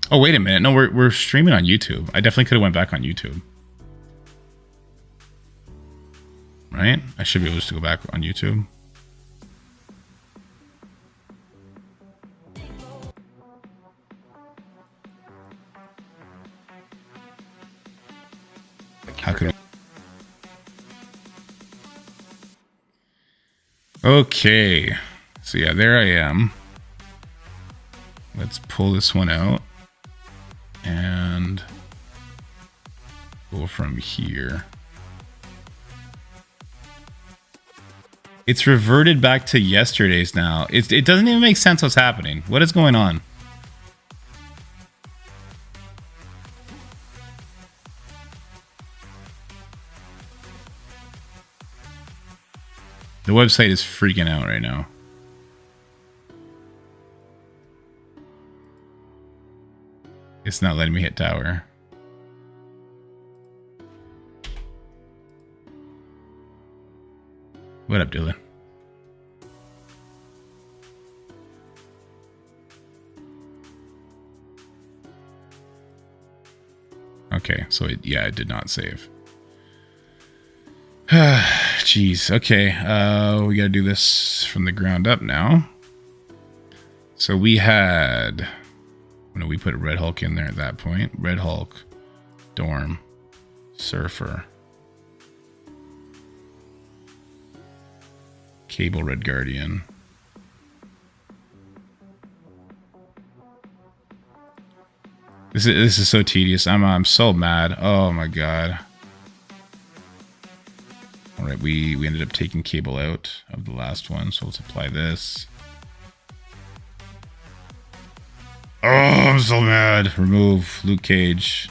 Oh, wait a minute. No, we're streaming on YouTube. I definitely could have went back on YouTube. Right? I should be able to go back on YouTube. How could we? Okay. So yeah, there I am. Let's pull this one out and go from here. It's reverted back to yesterday's now. It doesn't even make sense what's happening. What is going on? The website is freaking out right now. It's not letting me hit tower. What up, Dylan? Okay, so it did not save. Jeez, okay. We gotta do this from the ground up now. So we had... we put Red Hulk in there at that point. Red Hulk, Dorm, Surfer, Cable Red Guardian. This is so tedious. I'm so mad. Oh my god. All right, we ended up taking Cable out of the last one, so let's apply this. Oh, I'm so mad. Remove Luke Cage.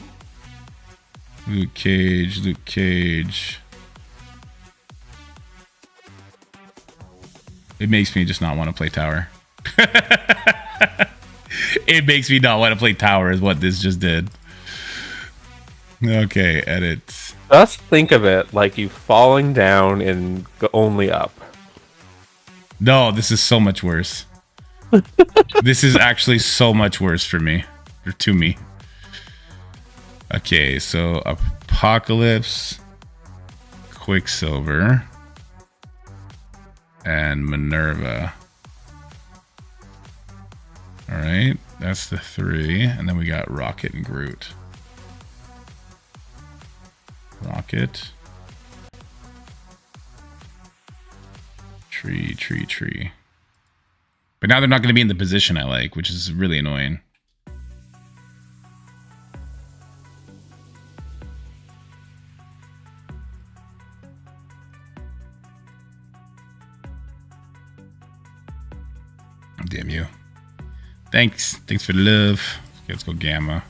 Luke Cage, Luke Cage. It makes me just not want to play tower. It makes me not want to play tower is what this just did. Okay, edit. Just think of it like you falling down and only up. No, this is so much worse. This is actually so much worse for me. Or to me. Okay, so Apocalypse, Quicksilver, and Minerva. Alright, that's the 3. And then we got Rocket and Groot. Rocket. Tree. But now they're not going to be in the position I like, which is really annoying. Damn you. Thanks for the love. Okay, let's go Gamma.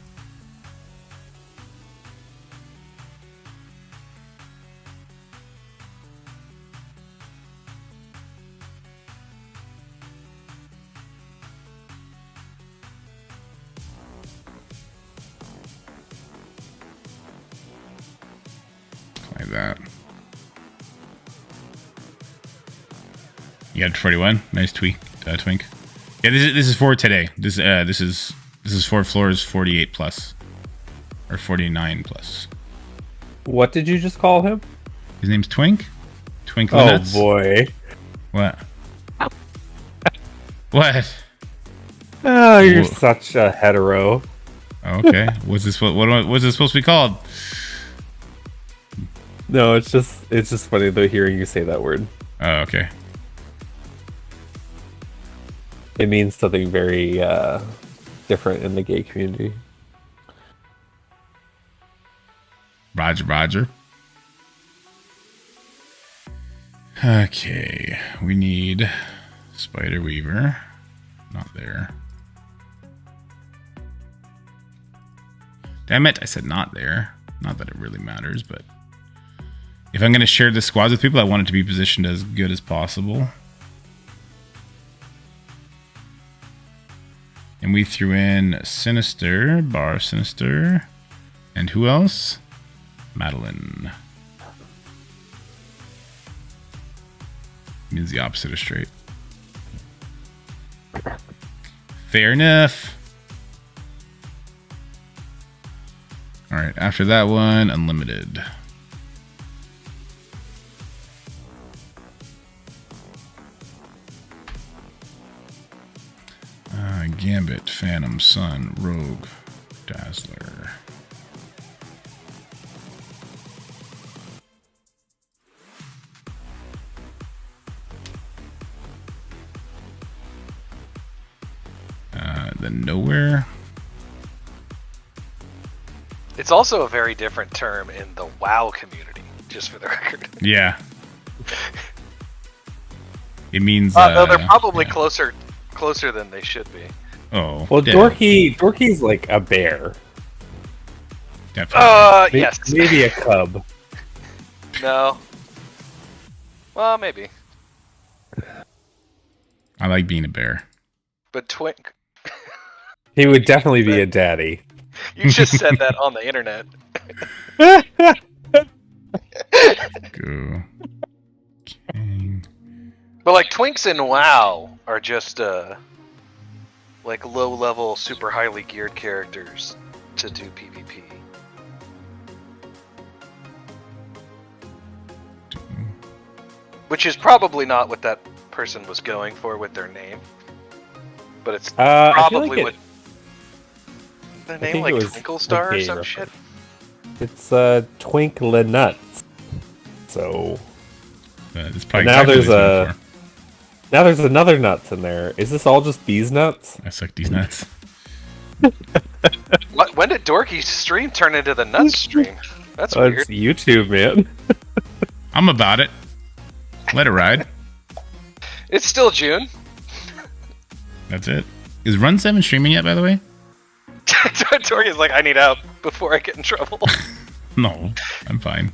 Like that. You got 41. Nice twink. Yeah, this is for today. This is for floors 48 plus or 49 plus. What did you just call him? His name's Twink. Twinkle Oh nuts. boy. What? What? Oh, you're such a hetero. Okay. What's this supposed to be called? No, it's just funny though hearing you say that word. Oh, okay. It means something very different in the gay community. Roger. Okay. We need Spider Weaver. Not there. Damn it, I said not there. Not that it really matters, but if I'm going to share the squads with people, I want it to be positioned as good as possible. And we threw in Sinister, Bar Sinister, and who else? Madeline. Means the opposite of straight. Fair enough. right, after that one, unlimited. Gambit, Phantom, Sun, Rogue, Dazzler. Then Nowhere. It's also a very different term in the WoW community, just for the record. Yeah. It means... no, they're probably closer than they should be. Oh. Well, yeah. Dorky's like a bear. Definitely. Yes. Maybe a cub. No. Well, maybe. I like being a bear. But Twink... He would definitely be a daddy. You just said that on the internet. Go. Okay. But like Twinks in WoW are just like low-level, super highly geared characters to do PvP. Which is probably not what that person was going for with their name. But it's probably what... Their name like Twinkle Star or some shit? It's Twinkle Nuts. So... It's probably now exactly there's now there's another nuts in there. Is this all just these nuts? I suck these nuts. When did Dorky's stream turn into the nuts stream? That's weird. It's YouTube, man. I'm about it. Let it ride. It's still June. That's it. Is Run 7 streaming yet, by the way? Dorky's like, I need out before I get in trouble. No, I'm fine.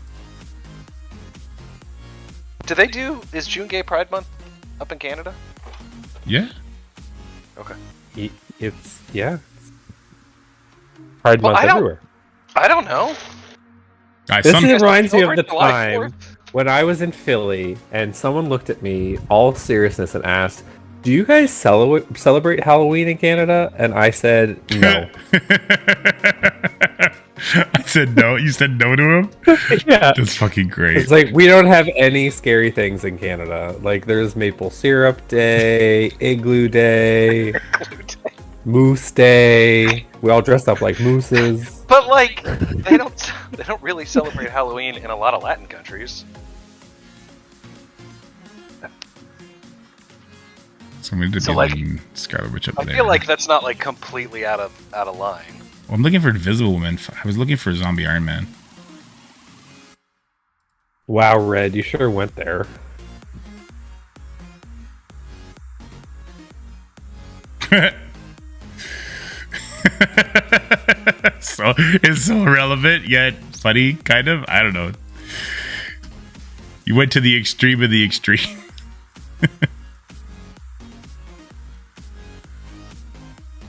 Do they do... Is June Gay Pride Month up in Canada? Yeah. Okay. Yeah. Pride Month everywhere. I don't know. This reminds me of the July time 4th? when I was in Philly and someone looked at me all seriousness and asked, "Do you guys celebrate Halloween in Canada?" And I said, "No." I said no. You said no to him? Yeah. That's fucking great. It's like, we don't have any scary things in Canada. Like, there's Maple Syrup Day, Igloo Day, Moose Day. We all dressed up like mooses. But like, they don't really celebrate Halloween in a lot of Latin countries. So we need to be Scarlet Witch up there. I feel like that's not like completely out of line. Well, I'm looking for Invisible Woman. I was looking for Zombie Iron Man. Wow, Red, you sure went there. So it's so irrelevant yet funny, kind of. I don't know. You went to the extreme of the extreme.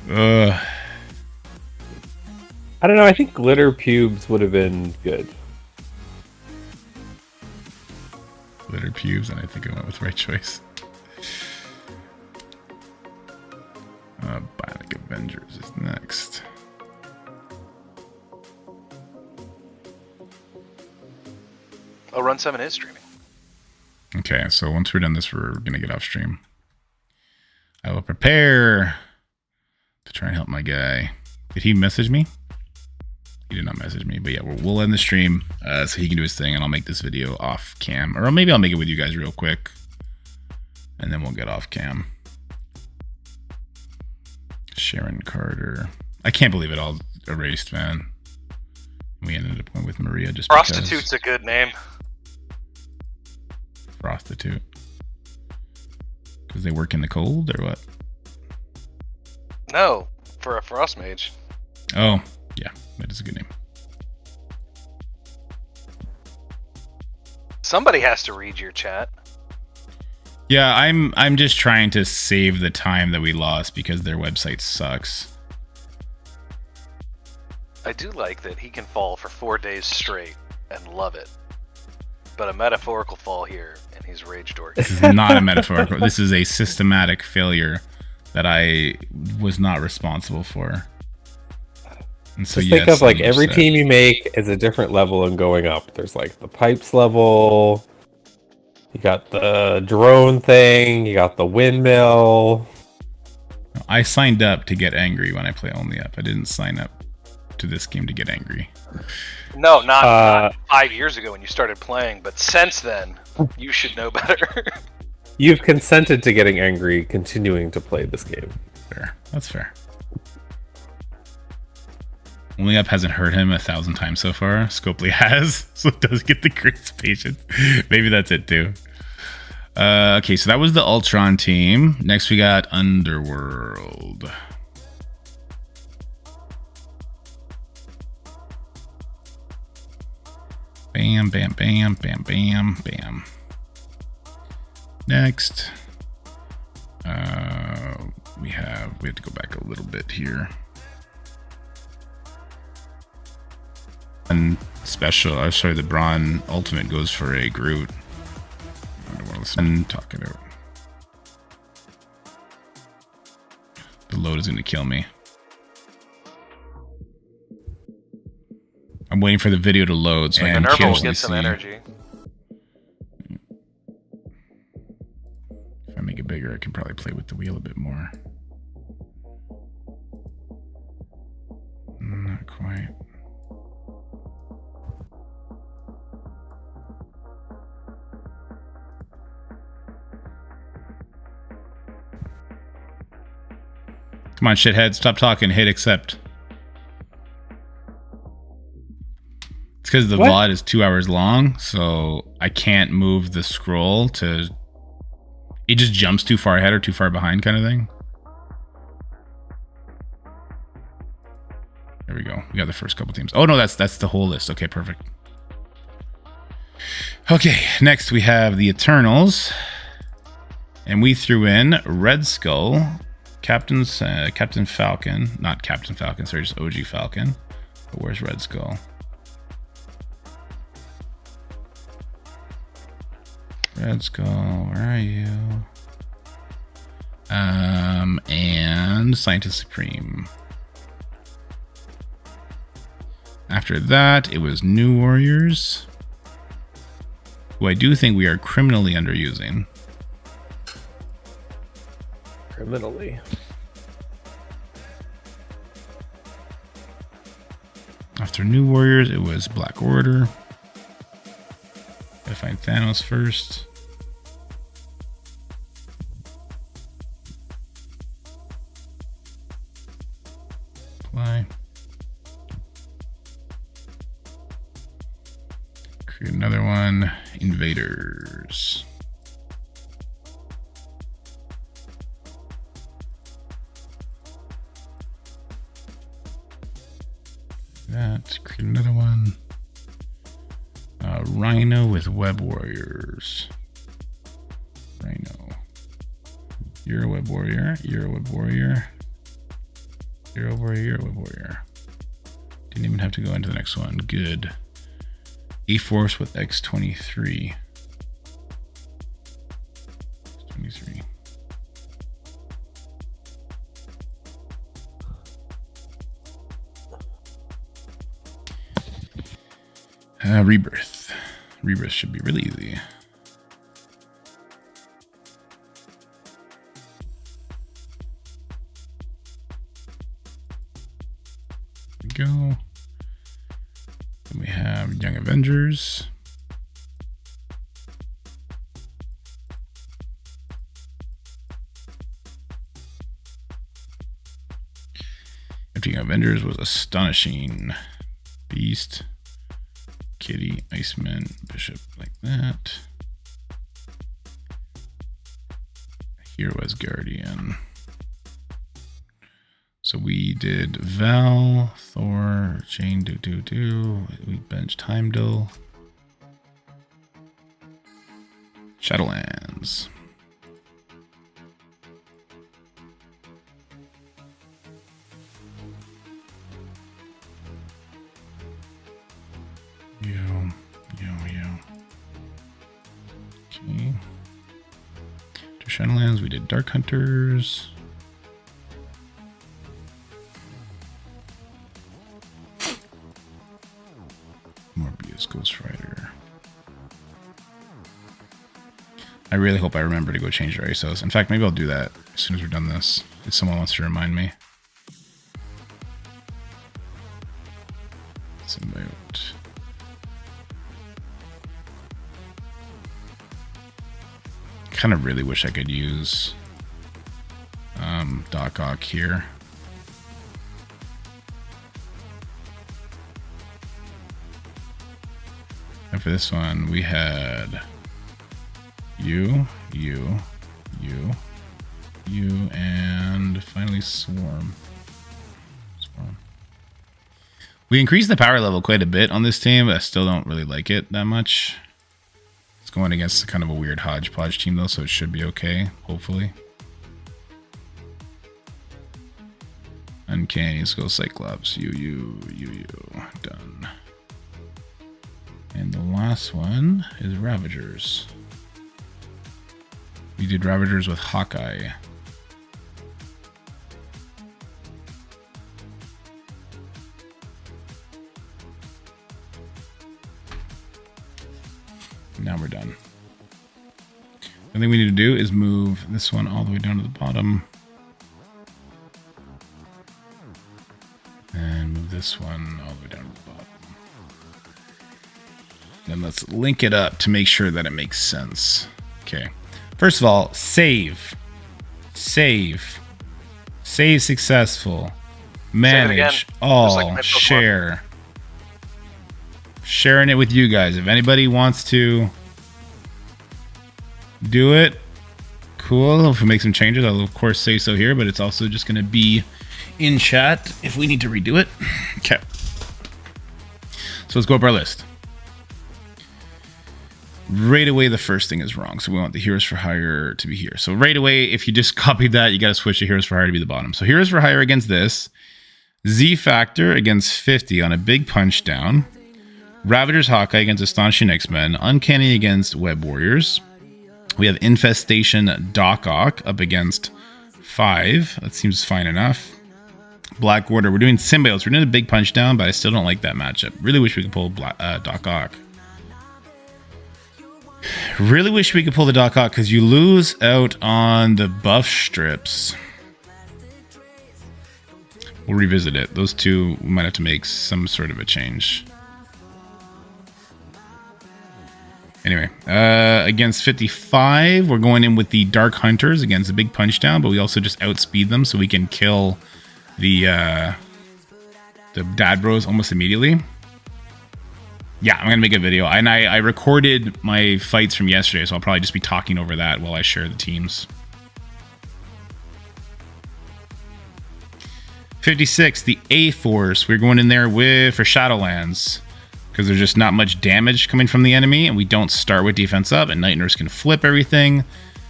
I don't know. I think glitter pubes would have been good. Glitter pubes, and I think I went with the right choice. Bionic Avengers is next. Oh, Run 7 is streaming. Okay, so once we're done this, we're going to get off stream. I will prepare to try and help my guy. Did he message me? He did not message me, but yeah, we'll end the stream so he can do his thing, and I'll make this video off cam. Or maybe I'll make it with you guys real quick, and then we'll get off cam. Sharon Carter. I can't believe it all erased, man. We ended up going with Maria just Prostitute's a good name. Prostitute. Because they work in the cold, or what? No, for a frost mage. Oh, yeah, that is a good name. Somebody has to read your chat. Yeah, I'm just trying to save the time that we lost because their website sucks. I do like that he can fall for 4 days straight and love it. But a metaphorical fall here, and he's rage dork. This is not a metaphorical. This is a systematic failure that I was not responsible for. And so just think of like every team you make is a different level and going up. There's like the pipes level. You got the drone thing. You got the windmill. I signed up to get angry when I play Only Up. I didn't sign up to this game to get angry. No, not 5 years ago when you started playing, but since then, you should know better. You've consented to getting angry, continuing to play this game. Fair. That's fair. Only Up hasn't hurt him 1,000 times so far. Scopely has, so it does get the greatest patience. Maybe that's it too. Okay, so that was the Ultron team. Next we got Underworld. Bam, bam, bam, bam, bam, bam. Next, we have to go back a little bit here. And special, sorry, the Brawn Ultimate goes for a Groot. And talk it out. The load is going to kill me. I'm waiting for the video to load so I can Minerva will get some energy. If I make it bigger, I can probably play with the wheel a bit more. Not quite. Come on, shithead. Stop talking. Hit accept. It's because the VOD is 2 hours long, so I can't move the scroll to... It just jumps too far ahead or too far behind kind of thing. There we go. We got the first couple teams. Oh, no, that's the whole list. Okay, perfect. Okay, next we have the Eternals. And we threw in Red Skull... Captain Falcon, not Captain Falcon, sorry, just OG Falcon. But where's Red Skull? Red Skull, where are you? And Scientist Supreme. After that, it was New Warriors, who I do think we are criminally underusing. Criminally. After New Warriors, it was Black Order. Gotta find Thanos first. Apply. Create another one. Invaders. That, create another one. Rhino with Web Warriors. Rhino. You're a Web Warrior. You're a Web Warrior. You're a warrior. You're a Web Warrior. Didn't even have to go into the next one. Good. A-Force with X-23. X-23. Rebirth. Rebirth should be really easy. There we go. Then we have Young Avengers. After Young Avengers was Astonishing Beast. Kitty, Iceman, Bishop, like that. Here was Guardian. So we did Val, Thor, Jane, we benched Heimdall. Shadowlands. Okay. To Shadowlands, we did Dark Hunters. Morbius, Ghost Rider. I really hope I remember to go change their ISOs. In fact, maybe I'll do that as soon as we're done this. If someone wants to remind me. Symbiote. Kind of really wish I could use Dork Out here. And for this one, we had you, and finally Swarm. We increased the power level quite a bit on this team, but I still don't really like it that much. It's going against kind of a weird hodgepodge team though, so it should be okay, hopefully. Uncanny, let's go Cyclops. You. Done. And the last one is Ravagers. We did Ravagers with Hawkeye. Now we're done. The thing we need to do is move this one all the way down to the bottom. And move this one all the way down to the bottom. Then let's link it up to make sure that it makes sense. Okay. First of all, save. Save successful. Manage all. Like share. Sharing it with you guys. If anybody wants to do it, cool. If we make some changes, I'll of course say so here, but it's also just going to be in chat if we need to redo it. Okay. So let's go up our list. Right away, the first thing is wrong. So we want the Heroes for Hire to be here. So right away, if you just copied that, you got to switch to Heroes for Hire to be the bottom. So Heroes for Hire against this. Z Factor against 50 on a big punch down. Ravagers Hawkeye against Astonishing X-Men. Uncanny against Web Warriors. We have Infestation Dork Out up against 5. That seems fine enough. Black Order. We're doing Symbiotes. We're doing a big punch down, but I still don't like that matchup. Really wish we could pull Dork Out. Really wish we could pull the Dork Out because you lose out on the buff strips. We'll revisit it. Those two, we might have to make some sort of a change. Anyway, against 55, we're going in with the Dark Hunters against a big punch down, but we also just outspeed them so we can kill the Dad Bros almost immediately. Yeah, I'm going to make a video. And I recorded my fights from yesterday, so I'll probably just be talking over that while I share the teams. 56, the A-Force. We're going in there for Shadowlands because there's just not much damage coming from the enemy, and we don't start with defense up, and Night Nurse can flip everything.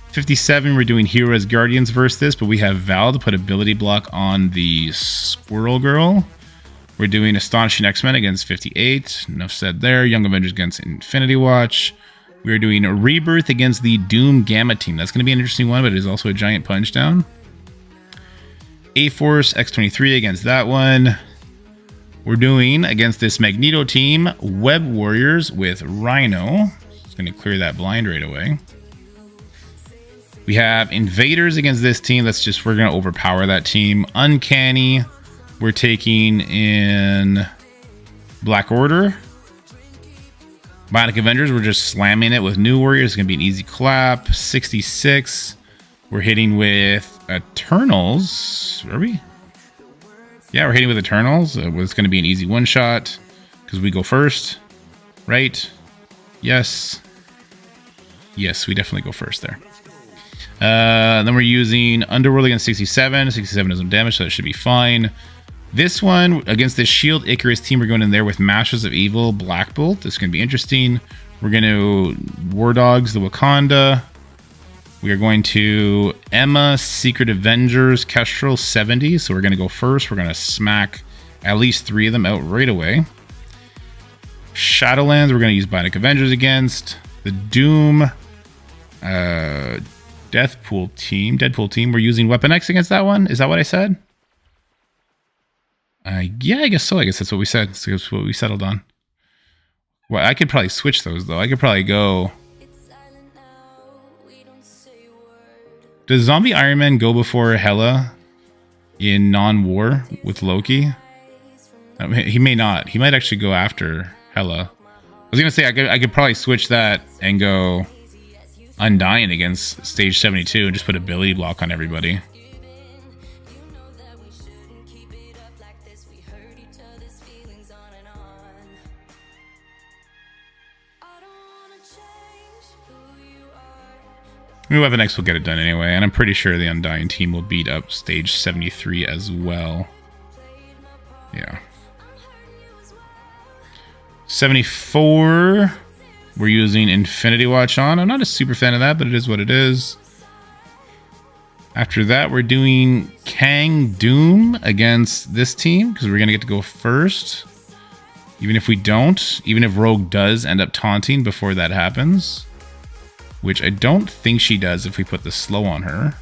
57, we're doing Heroes Guardians versus this, but we have Val to put ability block on the Squirrel Girl. We're doing Astonishing X-Men against 58. Enough said there. Young Avengers against Infinity Watch. We're doing a Rebirth against the Doom Gamma team. That's going to be an interesting one, but it is also a giant punch down. A-Force X-23 against that one. We're doing, against this Magneto team, Web Warriors with Rhino. It's going to clear that blind right away. We have Invaders against this team. We're going to overpower that team. Uncanny. We're taking in Black Order. Bionic Avengers, we're just slamming it with New Warriors. It's going to be an easy clap. 66. We're hitting with Eternals. Are we? Yeah, we're hitting with Eternals. It's going to be an easy one-shot because we go first. Right? Yes. Yes, we definitely go first there. Then we're using Underworld against 67. 67 doesn't damage, so that should be fine. This one, against the Shield Icarus team, we're going in there with Masters of Evil, Black Bolt. This is going to be interesting. We're going to War Dogs, the Wakanda. We are going to Emma, Secret Avengers, Kestrel, 70. So we're going to go first. We're going to smack at least 3 of them out right away. Shadowlands, we're going to use Bionic Avengers against. The Doom, Deadpool team. We're using Weapon X against that one. Is that what I said? Yeah, I guess so. I guess that's what we said. That's what we settled on. Well, I could probably switch those though. I could probably go. Does Zombie Iron Man go before Hela in non-war with Loki? I mean, he may not. He might actually go after Hela. I was gonna say I could probably switch that and go Undying against stage 72 and just put ability block on everybody. Maybe Weapon X will get it done anyway, and I'm pretty sure the Undying team will beat up stage 73 as well. Yeah. 74, we're using Infinity Watch on. I'm not a super fan of that, but it is what it is. After that, we're doing Kang Doom against this team, because we're going to get to go first. Even if we don't, even if Rogue does end up taunting before that happens. Which I don't think she does if we put the slow on her.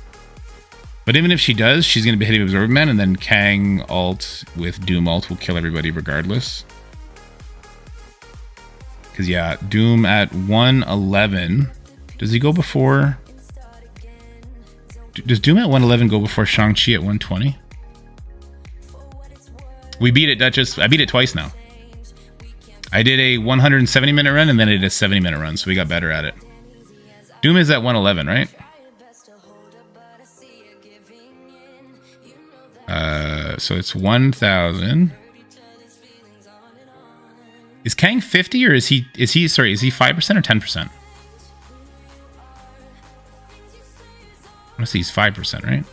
But even if she does, she's going to be hitting Absorbent Man, and then Kang ult with Doom ult will kill everybody regardless. Because, yeah, Doom at 111. Does he go before... Does Doom at 111 go before Shang-Chi at 120? We beat it, Duchess. I beat it twice now. I did a 170-minute run, and then I did a 70-minute run, so we got better at it. Doom is at 111, right? So it's 1,000. Is Kang 50 or is he 5% or 10%? I want to say he's 5%, right?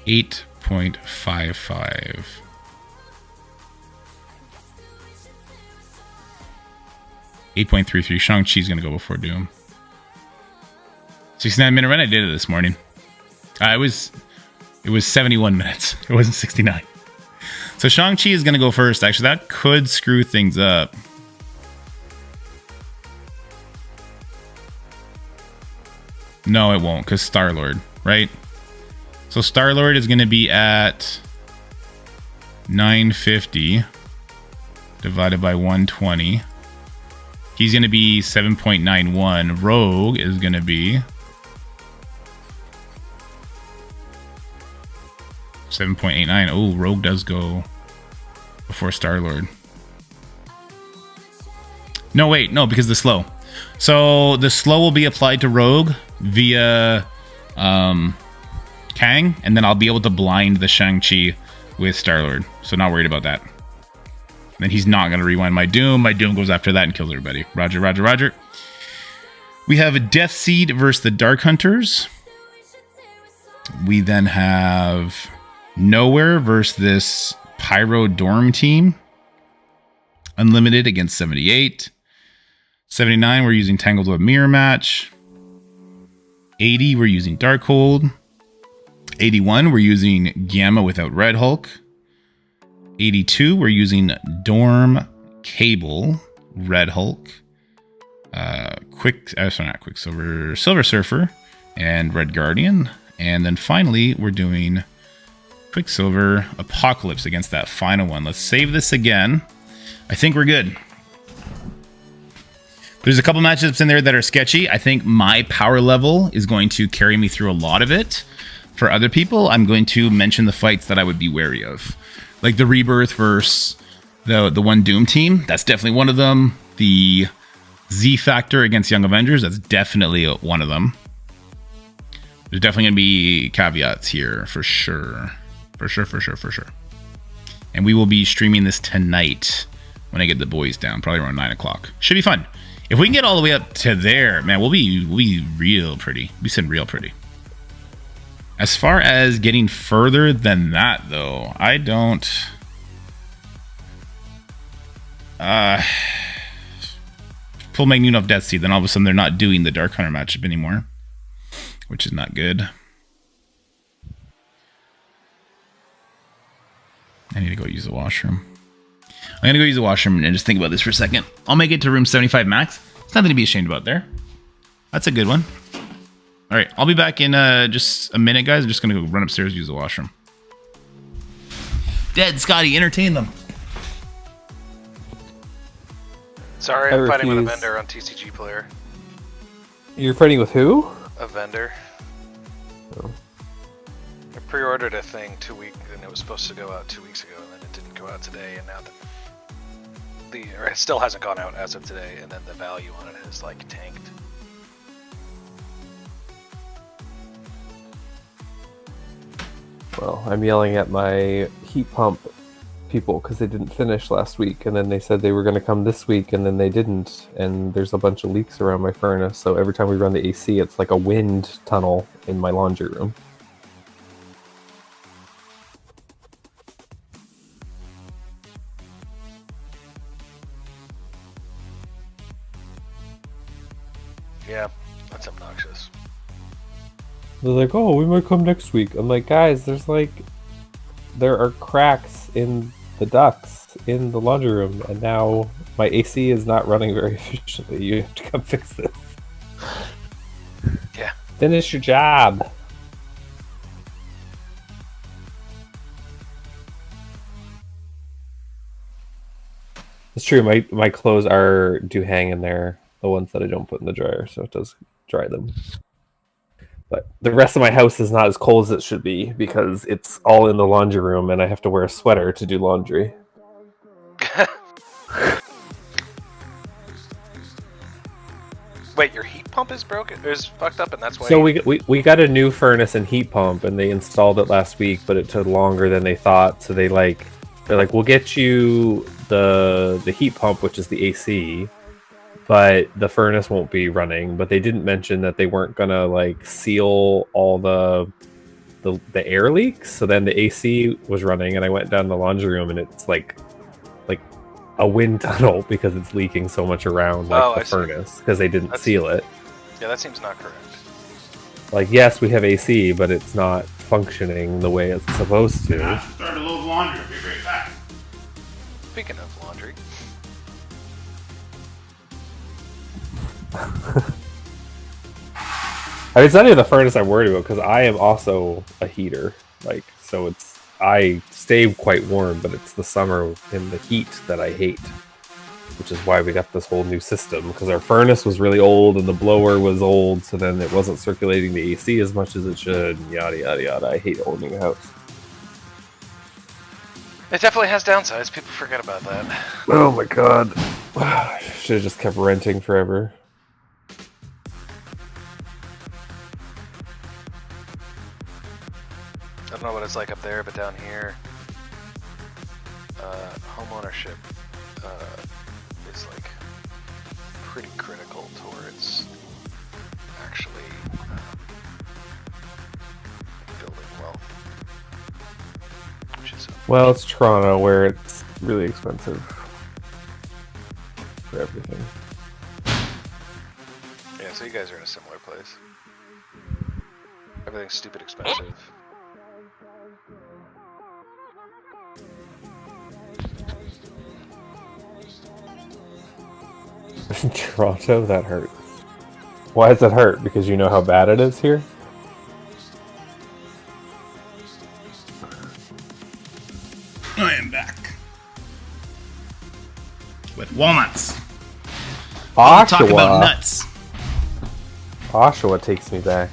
8.55. $8.33. Shang-Chi's gonna go before Doom. 69-minute run. I did it this morning. It was 71 minutes. It wasn't 69. So Shang-Chi is gonna go first. Actually, that could screw things up. No, it won't, because Star-Lord, right? So Star-Lord is gonna be at 950 divided by 120. He's going to be 7.91. Rogue is going to be 7.89. Oh, Rogue does go before Star-Lord. No, wait. No, because the slow. So the slow will be applied to Rogue via Kang, and then I'll be able to blind the Shang-Chi with Star-Lord. So not worried about that. Then he's not going to rewind my Doom. My Doom goes after that and kills everybody. Roger, roger, roger. We have a Death Seed versus the Dark Hunters. We then have Nowhere versus this Pyro Dorm team. Unlimited against 78. 79, we're using Tangled Web Mirror Match. 80, we're using Darkhold. 81, we're using Gamma without Red Hulk. 82, we're using Dorm, Cable, Red Hulk, Silver Surfer, and Red Guardian. And then finally, we're doing Quicksilver Apocalypse against that final one. Let's save this again. I think we're good. There's a couple matchups in there that are sketchy. I think my power level is going to carry me through a lot of it. For other people, I'm going to mention the fights that I would be wary of. Like the Rebirth versus the one Doom team. That's definitely one of them. The Z Factor against Young Avengers. That's definitely one of them. There's definitely going to be caveats here for sure. For sure. And we will be streaming this tonight when I get the boys down. Probably around 9 o'clock. Should be fun. If we can get all the way up to there, man, we'll be real pretty. We'll be sitting real pretty. As far as getting further than that, though, I don't... pull Magneto off Death Seed, then all of a sudden they're not doing the Dark Hunter matchup anymore. Which is not good. I need to go use the washroom. I'm going to go use the washroom and just think about this for a second. I'll make it to room 75 max. It's nothing to be ashamed about there. That's a good one. All right, I'll be back in just a minute, guys. I'm just going to go run upstairs and use the washroom. Dead, Scotty, entertain them. Sorry, I'm fighting with a vendor on TCG Player. You're fighting with who? A vendor. Oh. I pre-ordered a thing 2 weeks, and it was supposed to go out 2 weeks ago, and then it didn't go out today, and now or it still hasn't gone out as of today, and then the value on it has like tanked. Well, I'm yelling at my heat pump people because they didn't finish last week, and then they said they were going to come this week, and then they didn't, and there's a bunch of leaks around my furnace, so every time we run the AC, it's like a wind tunnel in my laundry room. Yeah, that's obnoxious. They're like, oh, we might come next week. I'm like, guys, there are cracks in the ducts in the laundry room, and now my AC is not running very efficiently. You have to come fix this. Yeah. Finish your job. It's true, my clothes do hang in there, the ones that I don't put in the dryer, so it does dry them. But the rest of my house is not as cold as it should be because it's all in the laundry room and I have to wear a sweater to do laundry. Wait, your heat pump is broken? Is fucked up, and that's why. So we got a new furnace and heat pump, and they installed it last week, but it took longer than they thought. So they're like, we'll get you the heat pump, which is the AC, but the furnace won't be running. But they didn't mention that they weren't gonna like seal all the air leaks. So then the AC was running, and I went down the laundry room, and it's like a wind tunnel because it's leaking so much around the furnace because they didn't seal it. Yeah, that seems not correct. Like, yes, we have AC, but it's not functioning the way it's supposed to. Start a little laundry. I'll be right back. Speaking of laundry. I mean, it's not even the furnace I'm worried about because I am also a heater. So I stay quite warm, but it's the summer and the heat that I hate, which is why we got this whole new system, because our furnace was really old and the blower was old, so then it wasn't circulating the AC as much as it should, and yada yada yada. I hate owning a house. It definitely has downsides. People forget about that. Oh my god. I should have just kept renting forever. I don't know what it's like up there, but down here, home ownership is like pretty critical towards actually building wealth. Which is well, it's Toronto where it's really expensive for everything. Yeah, so you guys are in a similar place. Everything's stupid expensive. Toronto, that hurts. Why does it hurt? Because you know how bad it is here? I am back. With walnuts. Oshawa. Talk about nuts. Oshawa takes me back.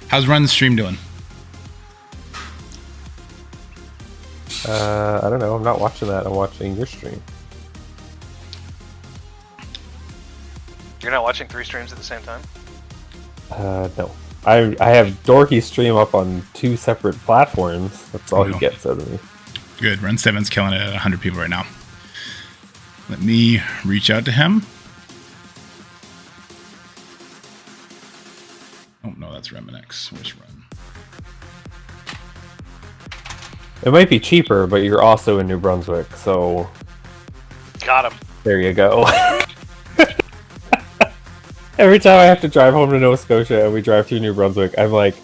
How's Run the Stream doing? I don't know. I'm not watching that. I'm watching your stream. You're not watching 3 streams at the same time? No. I have Dorky stream up on 2 separate platforms. That's all he gets out of me. Good. Run 7's killing it at 100 people right now. Let me reach out to him. Oh, no, that's Reminex. Where's Run? It might be cheaper, but you're also in New Brunswick, so... Got him. There you go. Every time I have to drive home to Nova Scotia and we drive through New Brunswick, I'm like,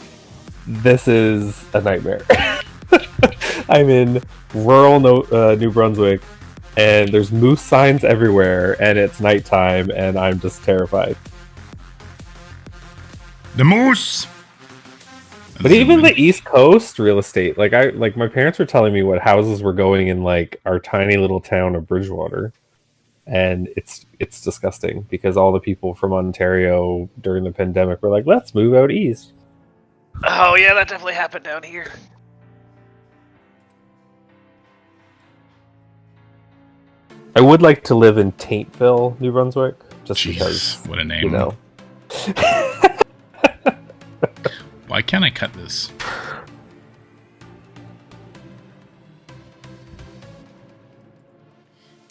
this is a nightmare. I'm in rural New Brunswick, and there's moose signs everywhere, and it's nighttime, and I'm just terrified. The moose! But even the East Coast real estate, like my parents were telling me what houses were going in like our tiny little town of Bridgewater, and it's disgusting because all the people from Ontario during the pandemic were like, let's move out east. Oh yeah, that definitely happened down here. I would like to live in Taintville, New Brunswick, just Jeez, because. what a name. You know. Why can't I cut this? I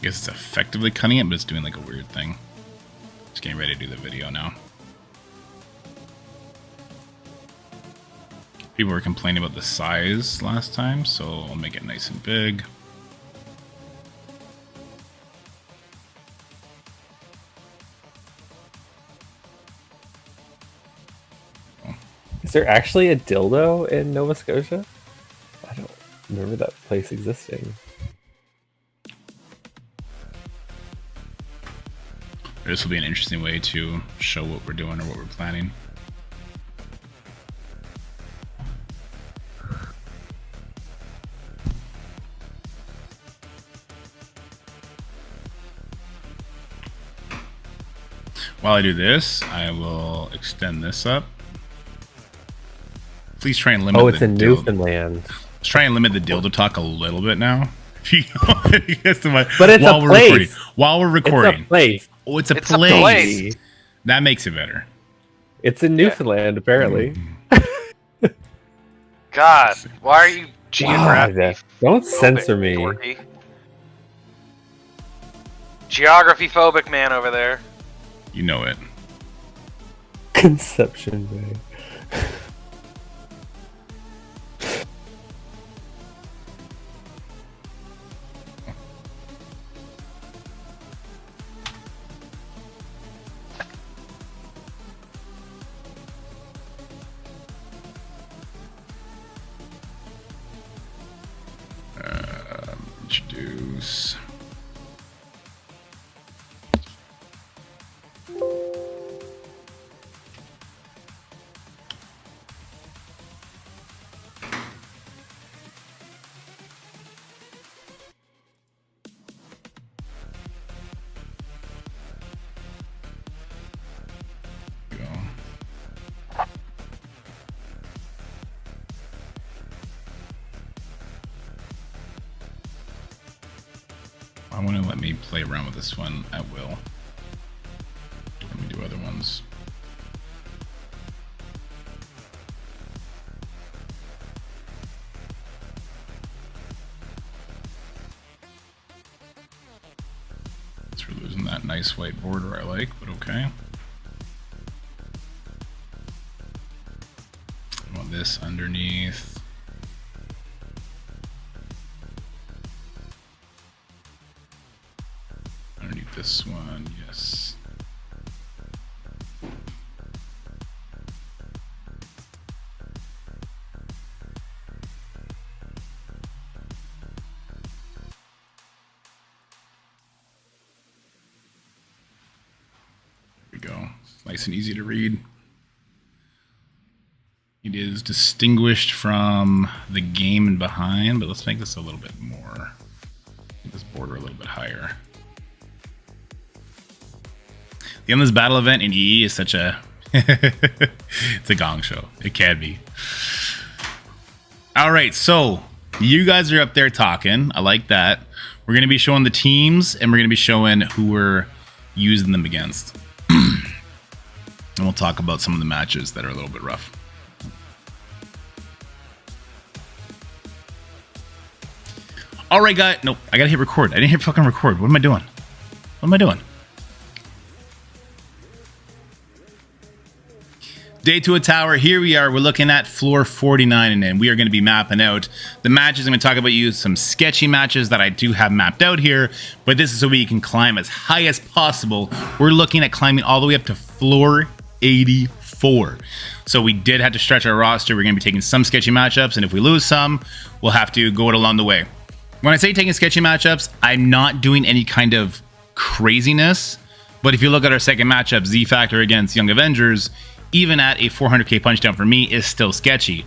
guess it's effectively cutting it, but it's doing like a weird thing. Just getting ready to do the video now. People were complaining about the size last time, so I'll make it nice and big. Is there actually a dildo in Nova Scotia? I don't remember that place existing. This will be an interesting way to show what we're doing or what we're planning. While I do this, I will extend this up. Please try and limit. Oh, it's in Newfoundland. Let's try and limit the dildo talk a little bit now. But it's a place. While we're recording. It's a place. Oh, it's a It's a place. place. That makes it better. It's in Newfoundland, apparently. God, why are you geography? Don't censor me. Dorky? Geography phobic man over there. You know it. Conception Bay. Introduce. Go. I want to let me play around with this one at will. Let me do other ones. So we're losing that nice white border I like, but okay. I want this underneath. Underneath this one, yes. There we go. It's nice and easy to read. It is distinguished from the game and behind, but let's make this a little bit more. Make this border a little bit higher. The Endless Battle event in EE is such a... it's a gong show. It can be. All right, so you guys are up there talking. I like that. We're going to be showing the teams, and we're going to be showing who we're using them against. And we'll talk about some of the matches that are a little bit rough. All right, guys. Nope, I got to hit record. I didn't hit fucking record. What am I doing? What am I doing? Day 2 of Tower, here we are. We're looking at floor 49, and we are going to be mapping out the matches. I'm going to talk about some sketchy matches that I do have mapped out here, but this is so we can climb as high as possible. We're looking at climbing all the way up to floor 84. So we did have to stretch our roster. We're going to be taking some sketchy matchups, and if we lose some, we'll have to go it along the way. When I say taking sketchy matchups, I'm not doing any kind of craziness, but if you look at our second matchup, Z Factor against Young Avengers, even at a 400k punch down for me, is still sketchy.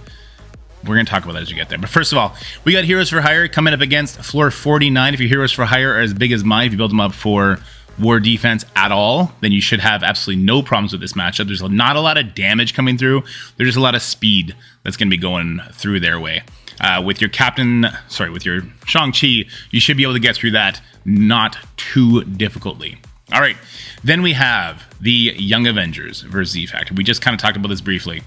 We're going to talk about that as we get there. But first of all, we got Heroes for Hire coming up against floor 49. If your Heroes for Hire are as big as mine, if you build them up for war defense at all, then you should have absolutely no problems with this matchup. There's not a lot of damage coming through. There's just a lot of speed that's going to be going through their way. With your with your Shang-Chi, you should be able to get through that not too difficultly. All right, then we have the Young Avengers versus Z-Factor. We just kind of talked about this briefly.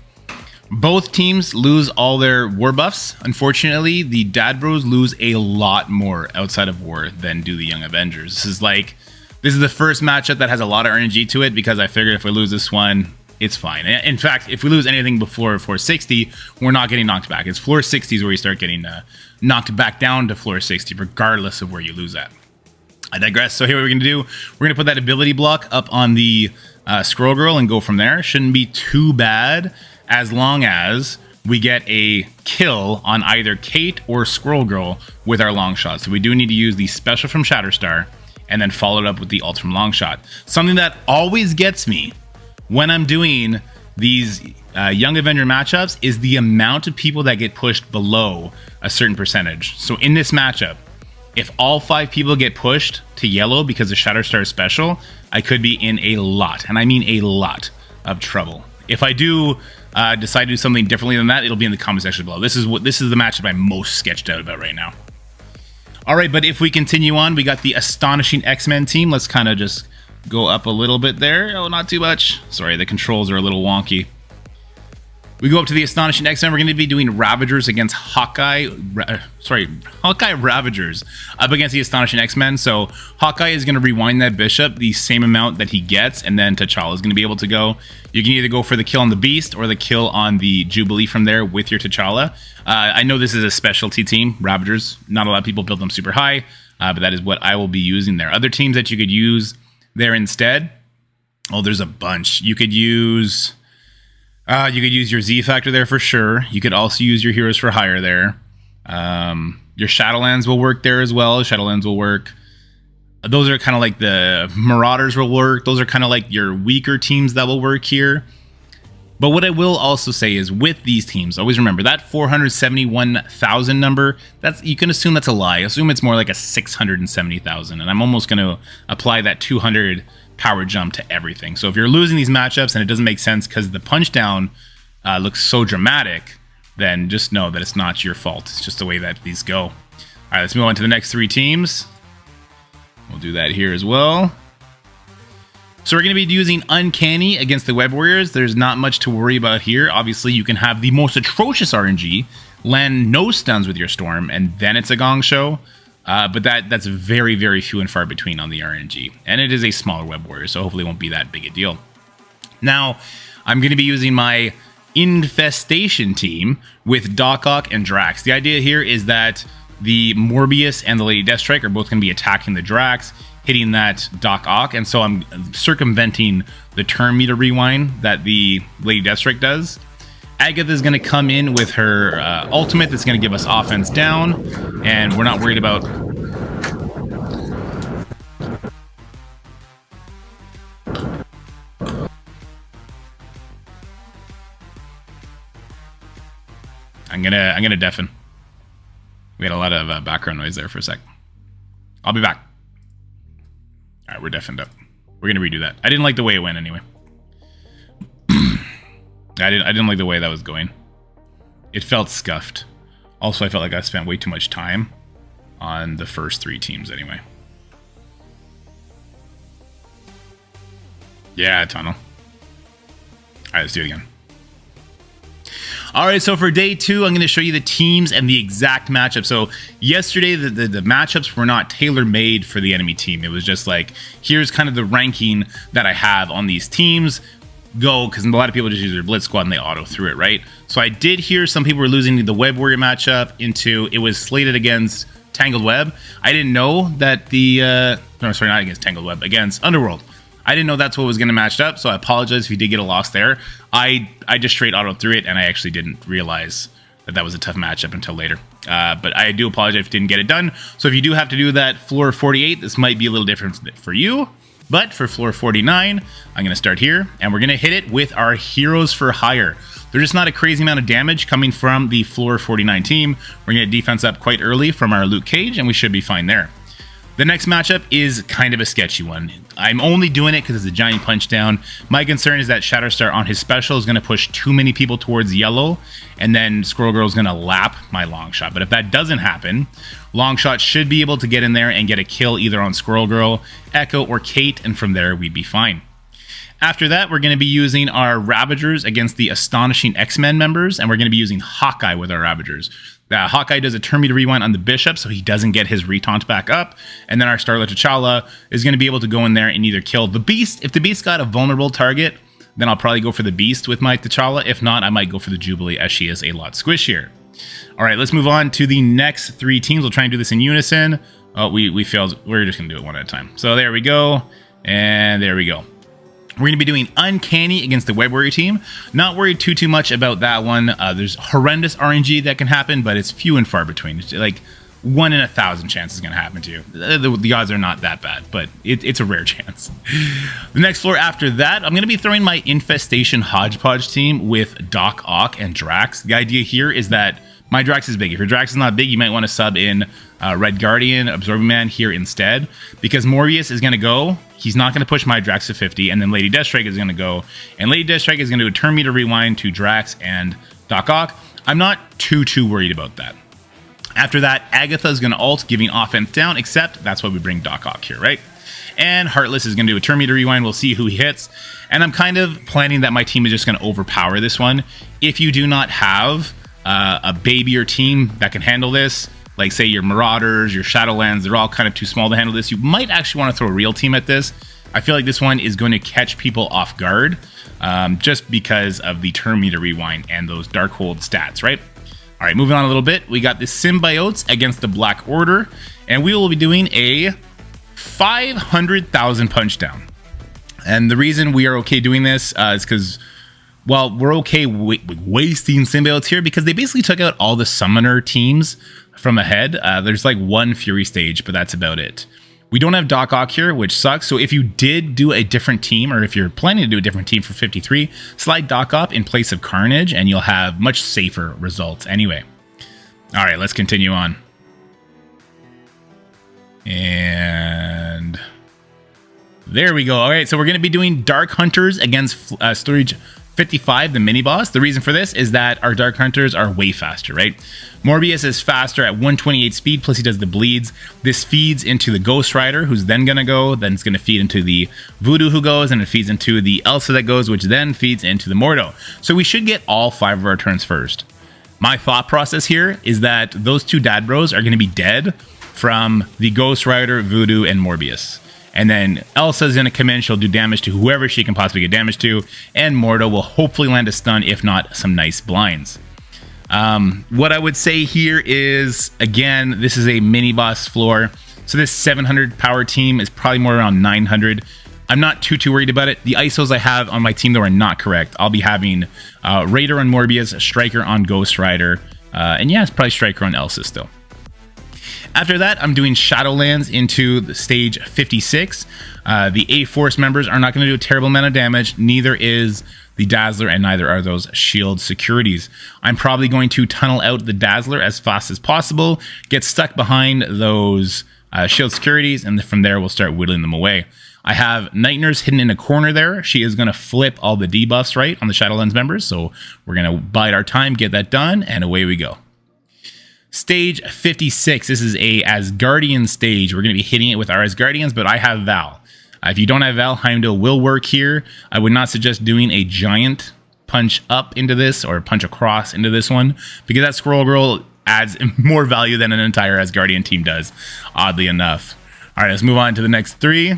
Both teams lose all their war buffs. Unfortunately, the Dad Bros lose a lot more outside of war than do the Young Avengers. This is the first matchup that has a lot of RNG to it, because I figured if we lose this one, it's fine. In fact, if we lose anything before floor 60, we're not getting knocked back. It's floor 60 is where you start getting knocked back down to floor 60, regardless of where you lose at. I digress. So here what we're going to do, we're going to put that ability block up on the Squirrel Girl and go from there. Shouldn't be too bad, as long as we get a kill on either Kate or Squirrel Girl with our long shot. So we do need to use the special from Shatterstar and then follow it up with the ult from Longshot. Something that always gets me when I'm doing these Young Avenger matchups is the amount of people that get pushed below a certain percentage. So in this matchup, if all 5 people get pushed to yellow because of Shatterstar special, I could be in a lot, and I mean a lot, of trouble. If I do decide to do something differently than that, it'll be in the comment section below. This is the matchup I'm most sketched out about right now. All right, but if we continue on, we got the Astonishing X-Men team. Let's kind of just go up a little bit there. Oh, not too much. Sorry, the controls are a little wonky. We go up to the Astonishing X-Men. We're going to be doing Ravagers against Hawkeye Ravagers up against the Astonishing X-Men. So Hawkeye is going to rewind that Bishop the same amount that he gets, and then T'Challa is going to be able to go. You can either go for the kill on the Beast or the kill on the Jubilee from there with your T'Challa. I know this is a specialty team, Ravagers. Not a lot of people build them super high, but that is what I will be using there. Other teams that you could use there instead, oh, there's a bunch. You could use your Z-Factor there for sure. You could also use your Heroes for Hire there. Your Shadowlands will work there as well. Shadowlands will work. Those are kind of like the Marauders will work. Those are kind of like your weaker teams that will work here. But what I will also say is with these teams, always remember that 471,000 number, you can assume that's a lie. Assume it's more like a 670,000. And I'm almost going to apply that 200 power jump to everything. So if you're losing these matchups and it doesn't make sense because the punch down looks so dramatic, then just know that it's not your fault. It's just the way that these go. All right, let's move on to the next 3 teams. We'll do that here as well. So we're going to be using Uncanny against the Web Warriors. There's not much to worry about here. Obviously, you can have the most atrocious RNG, land no stuns with your Storm, and then it's a gong show. But that's very, very few and far between on the RNG. And it is a smaller Web Warrior, so hopefully it won't be that big a deal. Now, I'm going to be using my Infestation team with Doc Ock and Drax. The idea here is that the Morbius and the Lady Deathstrike are both going to be attacking the Drax, hitting that Doc Ock, and so I'm circumventing the turn meter rewind that the Lady Deathstrike does. Agatha is going to come in with her ultimate that's going to give us offense down, and we're not worried about... I'm gonna deafen. We had a lot of background noise there for a sec. I'll be back. All right, we're deafened up. We're gonna redo that. I didn't like the way it went anyway. I didn't like the way that was going. It felt scuffed. Also, I felt like I spent way too much time on the first 3 teams anyway. Yeah, tunnel. All right, let's do it again. All right, so for day 2, I'm going to show you the teams and the exact matchup. So yesterday, the matchups were not tailor-made for the enemy team. It was just like, here's kind of the ranking that I have on these teams. Go, because a lot of people just use their Blitz Squad and they auto through it, right? So I did hear some people were losing the Web Warrior matchup into, it was slated against Tangled Web. I didn't know that no, sorry, not against Tangled Web, against Underworld. I didn't know that's what was going to match up, so I apologize if you did get a loss there. I just straight auto through it, and I actually didn't realize that was a tough matchup until later. But I do apologize if you didn't get it done. So if you do have to do that floor 48, this might be a little different for you. But for floor 49, I'm going to start here, and we're going to hit it with our Heroes for Hire. There's just not a crazy amount of damage coming from the floor 49 team. We're going to get defense up quite early from our loot cage, and we should be fine there. The next matchup is kind of a sketchy one. I'm only doing it because it's a giant punch down. My concern is that Shatterstar on his special is going to push too many people towards yellow, and then Squirrel Girl is going to lap my long shot. But if that doesn't happen, long shot should be able to get in there and get a kill either on Squirrel Girl, Echo, or Kate, and from there we'd be fine. After that, we're going to be using our Ravagers against the Astonishing X-Men members, and we're going to be using Hawkeye with our Ravagers. Hawkeye does a turn meter rewind on the Bishop, so he doesn't get his retaunt back up, and then our Starlet T'Challa is going to be able to go in there and either kill the Beast. If the Beast got a vulnerable target, then I'll probably go for the Beast with my T'Challa. If not, I might go for the Jubilee, as she is a lot squishier. All right, let's move on to the next three teams. We'll try and do this in unison. Oh, we failed. We're just going to do it one at a time. So there we go, and there we go. We're going to be doing Uncanny against the Web Warrior team. Not worried too much about that one. There's horrendous RNG that can happen, but it's few and far between. It's like 1 in 1,000 chance is going to happen to you. The odds are not that bad, but it's a rare chance. The next floor after that, I'm going to be throwing my Infestation Hodgepodge team with Doc Ock and Drax. The idea here is that my Drax is big. If your Drax is not big, you might want to sub in Red Guardian, Absorbing Man here instead, because Morbius is going to go. He's not going to push my Drax to 50, and then Lady Deathstrike is going to go, and Lady Deathstrike is going to do a turn meter rewind to Drax and Doc Ock. I'm not too worried about that. After that, Agatha is going to ult, giving offense down, except that's why we bring Doc Ock here, right? And Heartless is going to do a turn meter rewind. We'll see who he hits. And I'm kind of planning that my team is just going to overpower this one. If you do not have a babier team that can handle this, like say your Marauders, your Shadowlands, they're all kind of too small to handle this, you might actually want to throw a real team at this. I feel like this one is going to catch people off guard just because of the turn meter rewind and those Darkhold stats, right? All right, moving on a little bit, we got the Symbiotes against the Black Order, and we will be doing a 500,000 punch down. And the reason we are okay doing this is because, well, we're okay wasting Symbiotes here because they basically took out all the Summoner teams from ahead. There's like one Fury stage, but that's about it. We don't have Doc Ock here, which sucks. So if you did do a different team, or if you're planning to do a different team for 53, slide Doc Ock in place of Carnage, and you'll have much safer results anyway. All right, let's continue on. And there we go. All right, so we're going to be doing Dark Hunters against Storage 55, the mini boss. The reason for this is that our Dark Hunters are way faster, right? Morbius is faster at 128 speed, plus he does the bleeds. This feeds into the Ghost Rider, who's then going to go, then it's going to feed into the Voodoo who goes, and it feeds into the Elsa that goes, which then feeds into the Mordo. So we should get all 5 of our turns first. My thought process here is that those 2 dad bros are going to be dead from the Ghost Rider, Voodoo, and Morbius. And then Elsa's going to come in. She'll do damage to whoever she can possibly get damage to. And Mordo will hopefully land a stun, if not some nice blinds. What I would say here is, again, this is a mini boss floor. So this 700 power team is probably more around 900. I'm not too worried about it. The ISOs I have on my team, though, are not correct. I'll be having Raider on Morbius, Striker on Ghost Rider. And yeah, it's probably Striker on Elsa still. After that, I'm doing Shadowlands into the stage 56. The A-Force members are not going to do a terrible amount of damage. Neither is the Dazzler, and neither are those shield securities. I'm probably going to tunnel out the Dazzler as fast as possible, get stuck behind those shield securities, and from there we'll start whittling them away. I have Night Nurse hidden in a corner there. She is going to flip all the debuffs right on the Shadowlands members, so we're going to bide our time, get that done, and away we go. Stage 56, this is a Asgardian stage. We're going to be hitting it with our Asgardians, but I have Val. If you don't have Val, Heimdall will work here. I would not suggest doing a giant punch up into this or punch across into this one, because that Squirrel Girl adds more value than an entire Asgardian team does, oddly enough. All right, let's move on to the next 3.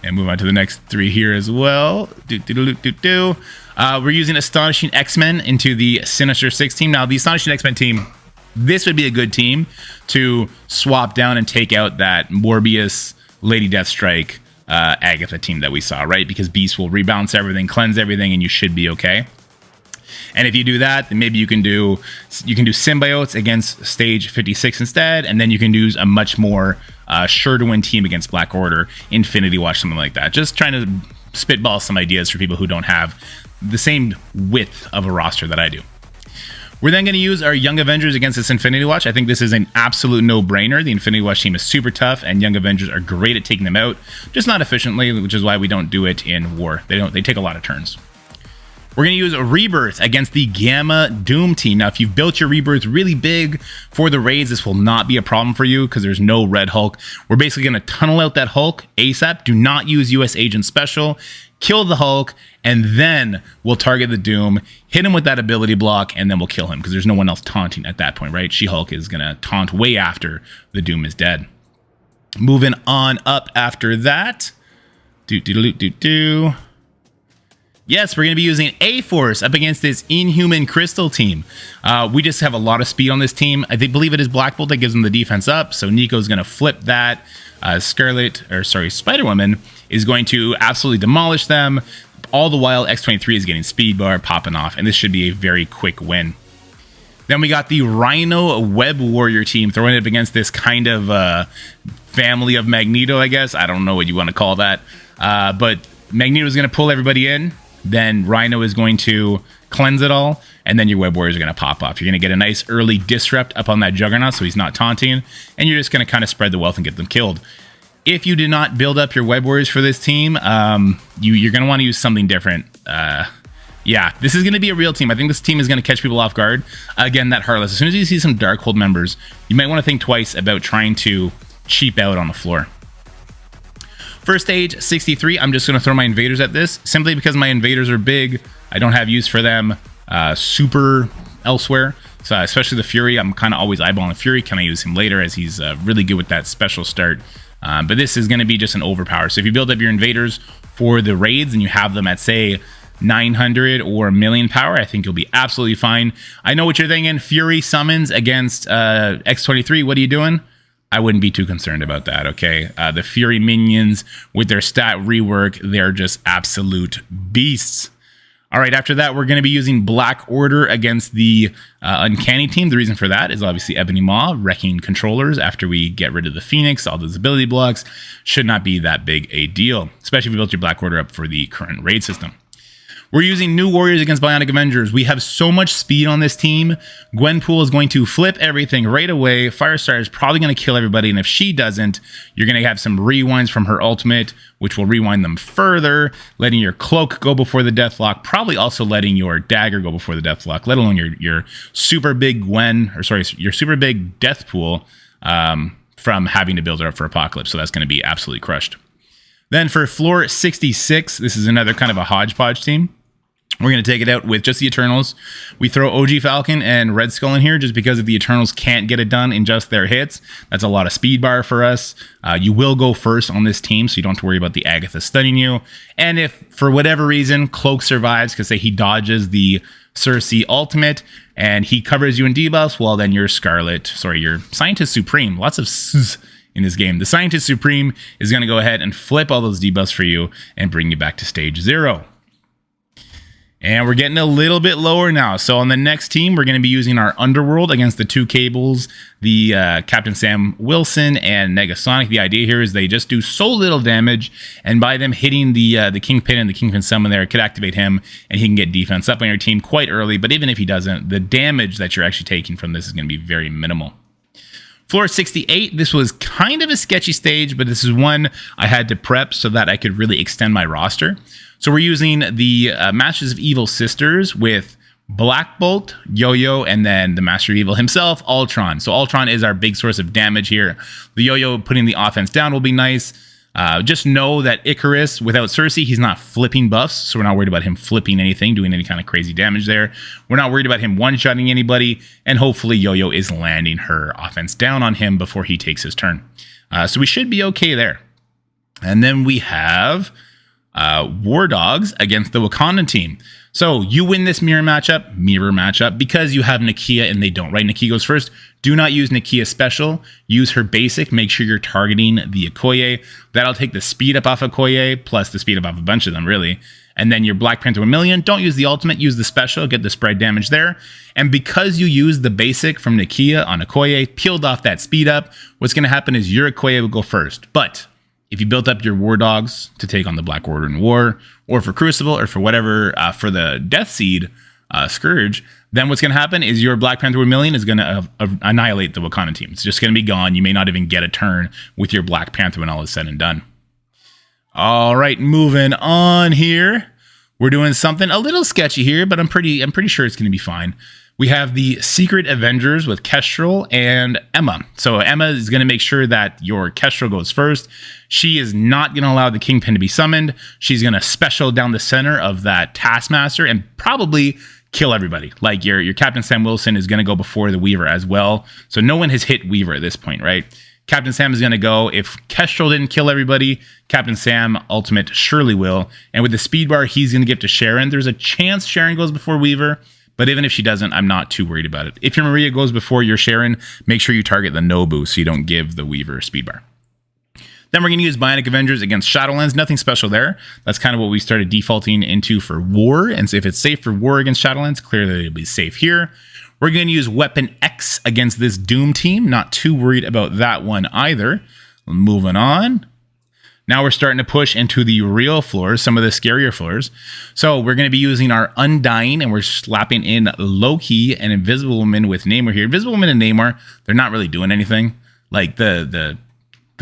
And move on to the next 3 here as well. We're using Astonishing X-Men into the Sinister Six team. Now, the Astonishing X-Men team, this would be a good team to swap down and take out that Morbius, Lady Deathstrike, Agatha team that we saw, right? Because Beast will rebalance everything, cleanse everything, and you should be okay. And if you do that, then maybe you can do symbiotes against stage 56 instead, and then you can use a much more sure to win team against Black Order, Infinity Watch, something like that. Just trying to spitball some ideas for people who don't have the same width of a roster that I do. We're then going to use our Young Avengers against this Infinity Watch. I think this is an absolute no-brainer. The Infinity Watch team is super tough, and Young Avengers are great at taking them out, just not efficiently, which is why we don't do it in War. They take a lot of turns. We're going to use a Rebirth against the Gamma Doom team. Now, if you've built your Rebirth really big for the raids, this will not be a problem for you because there's no Red Hulk. We're basically going to tunnel out that Hulk ASAP. Do not use US Agent Special. Kill the Hulk, and then we'll target the Doom, hit him with that ability block, and then we'll kill him because there's no one else taunting at that point, right? She-Hulk is going to taunt way after the Doom is dead. Moving on up after that. Yes, we're going to be using A-Force up against this Inhuman Crystal team. We just have a lot of speed on this team. I believe it is Black Bolt that gives them the defense up, so Nico's going to flip that. Spider-Woman is going to absolutely demolish them. All the while, X-23 is getting speed bar, popping off, and this should be a very quick win. Then we got the Rhino Web Warrior team throwing it up against this kind of family of Magneto, I guess. I don't know what you want to call that. But Magneto is going to pull everybody in. Then Rhino is going to cleanse it all, and then your Web Warriors are going to pop off. You're going to get a nice early disrupt up on that Juggernaut so he's not taunting, and you're just going to kind of spread the wealth and get them killed. If you did not build up your Web Warriors for this team, you're going to want to use something different. Yeah, this is going to be a real team. I think this team is going to catch people off guard. Again, that Heartless. As soon as you see some Darkhold members, you might want to think twice about trying to cheap out on the floor. First stage, 63. I'm just going to throw my invaders at this, simply because my invaders are big. I don't have use for them super elsewhere. So especially the Fury, I'm kind of always eyeballing Fury. Can I use him later, as he's really good with that special start. But this is going to be just an overpower. So if you build up your invaders for the raids and you have them at, say, 900 or 1,000,000 power, I think you'll be absolutely fine. I know what you're thinking. Fury summons against X-23. What are you doing? I wouldn't be too concerned about that, okay? The Fury minions, with their stat rework, they're just absolute beasts. All right, after that, we're going to be using Black Order against the Uncanny team. The reason for that is obviously Ebony Maw wrecking controllers after we get rid of the Phoenix. All those ability blocks should not be that big a deal, especially if you built your Black Order up for the current raid system. We're using New Warriors against Bionic Avengers. We have so much speed on this team. Gwenpool is going to flip everything right away. Firestar is probably going to kill everybody, and if she doesn't, you're going to have some rewinds from her ultimate, which will rewind them further, letting your Cloak go before the Deathlock, probably also letting your Dagger go before the Deathlock, let alone your super big your super big Deathpool from having to build her up for Apocalypse. So that's going to be absolutely crushed. Then for floor 66, this is another kind of a hodgepodge team. We're going to take it out with just the Eternals. We throw OG Falcon and Red Skull in here just because if the Eternals can't get it done in just their hits, that's a lot of speed bar for us. You will go first on this team, so you don't have to worry about the Agatha stunning you. And if, for whatever reason, Cloak survives, because say he dodges the Cersei ultimate and he covers you in debuffs, well, then your your Scientist Supreme, lots of S's in this game. The Scientist Supreme is going to go ahead and flip all those debuffs for you and bring you back to stage 0. And we're getting a little bit lower now. So on the next team, we're going to be using our Underworld against the two Cables, the Captain Sam Wilson and Negasonic. The idea here is they just do so little damage, and by them hitting the Kingpin and the Kingpin summon there, it could activate him, and he can get defense up on your team quite early. But even if he doesn't, the damage that you're actually taking from this is going to be very minimal. Floor 68, this was kind of a sketchy stage, but this is one I had to prep so that I could really extend my roster. So we're using the Masters of Evil sisters with Black Bolt, Yo-Yo, and then the Master of Evil himself, Ultron. So Ultron is our big source of damage here. The Yo-Yo putting the offense down will be nice. Just know that Icarus, without Cersei, he's not flipping buffs, so we're not worried about him flipping anything, doing any kind of crazy damage there. We're not worried about him one-shotting anybody, and hopefully Yo-Yo is landing her offense down on him before he takes his turn. So we should be okay there. And then we have War Dogs against the Wakandan team. So you win this mirror matchup, because you have Nakia and they don't, right? Nakia goes first. Do not use Nakia special. Use her basic. Make sure you're targeting the Okoye. That'll take the speed up off Okoye, plus the speed up off a bunch of them, really. And then your Black Panther 1 million, don't use the ultimate, use the special, get the spread damage there. And because you use the basic from Nakia on Okoye, peeled off that speed up, what's going to happen is your Okoye will go first. But if you built up your War Dogs to take on the Black Order in War, or for Crucible, or for whatever, for the Death Seed Scourge, then what's going to happen is your Black Panther 1 million is going to annihilate the Wakanda team. It's just going to be gone. You may not even get a turn with your Black Panther when all is said and done. All right, moving on here. We're doing something a little sketchy here, but I'm pretty sure it's going to be fine. We have the Secret Avengers with Kestrel and Emma. So Emma is going to make sure that your Kestrel goes first. She is not going to allow the Kingpin to be summoned. She's going to special down the center of that Taskmaster and probably kill everybody. Like your Captain Sam Wilson is going to go before the Weaver as well. So no one has hit Weaver at this point, right? Captain Sam is going to go. If Kestrel didn't kill everybody, Captain Sam ultimate surely will. And with the speed bar, he's going to give to Sharon. There's a chance Sharon goes before Weaver, but even if she doesn't, I'm not too worried about it. If your Maria goes before your Sharon, make sure you target the Nobu so you don't give the Weaver speed bar. Then we're going to use Bionic Avengers against Shadowlands. Nothing special there. That's kind of what we started defaulting into for War. And so if it's safe for War against Shadowlands, clearly it'll be safe here. We're going to use Weapon X against this Doom team. Not too worried about that one either. Moving on. Now we're starting to push into the real floors, some of the scarier floors. So we're going to be using our Undying, and we're slapping in Loki and Invisible Woman with Namor here. Invisible Woman and Namor, they're not really doing anything. Like the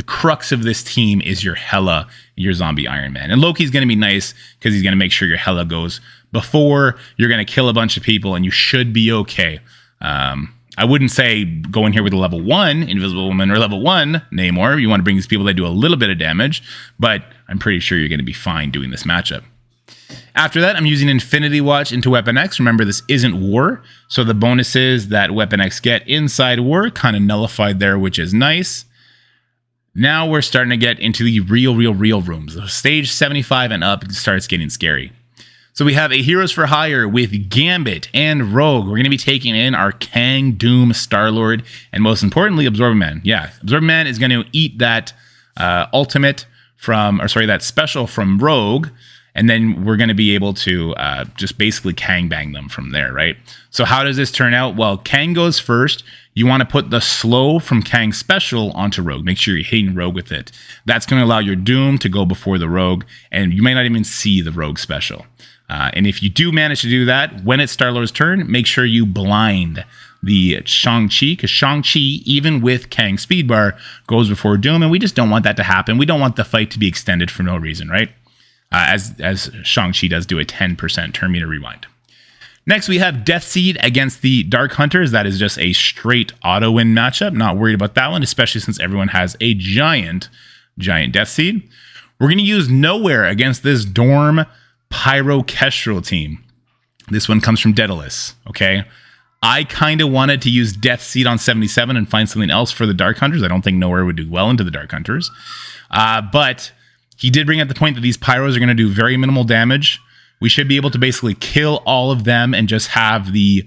crux of this team is your Hela, your zombie Iron Man. And Loki's going to be nice because he's going to make sure your Hela goes before you're going to kill a bunch of people, and you should be okay. I wouldn't say go in here with a level 1 Invisible Woman or level 1 Namor. You want to bring these people that do a little bit of damage, but I'm pretty sure you're going to be fine doing this matchup. After that, I'm using Infinity Watch into Weapon X. Remember, this isn't War, so the bonuses that Weapon X get inside War kind of nullified there, which is nice. Now we're starting to get into the real rooms. Stage 75 and up, it starts getting scary. So we have a Heroes for Hire with Gambit and Rogue. We're going to be taking in our Kang, Doom, Star-Lord, and most importantly, Absorbing Man. Yeah, Absorbing Man is going to eat that that special from Rogue, and then we're going to be able to just basically Kang bang them from there, right? So how does this turn out? Well, Kang goes first. You want to put the slow from Kang's special onto Rogue. Make sure you're hitting Rogue with it. That's going to allow your Doom to go before the Rogue, and you may not even see the Rogue special. And if you do manage to do that, when it's Star-Lord's turn, make sure you blind the Shang-Chi, because Shang-Chi, even with Kang's speed bar, goes before Doom, and we just don't want that to happen. We don't want the fight to be extended for no reason, right? As Shang-Chi does do a 10% turn meter rewind. Next, we have Death Seed against the Dark Hunters. That is just a straight auto-win matchup. Not worried about that one, especially since everyone has a giant Death Seed. We're going to use Nowhere against this Dorm Pyro Kestrel team. This one comes from Daedalus, okay? I kind of wanted to use Death Seed on 77 and find something else for the Dark Hunters. I don't think Nowhere would do well into the Dark Hunters. But he did bring up the point that these Pyros are going to do very minimal damage. We should be able to basically kill all of them and just have the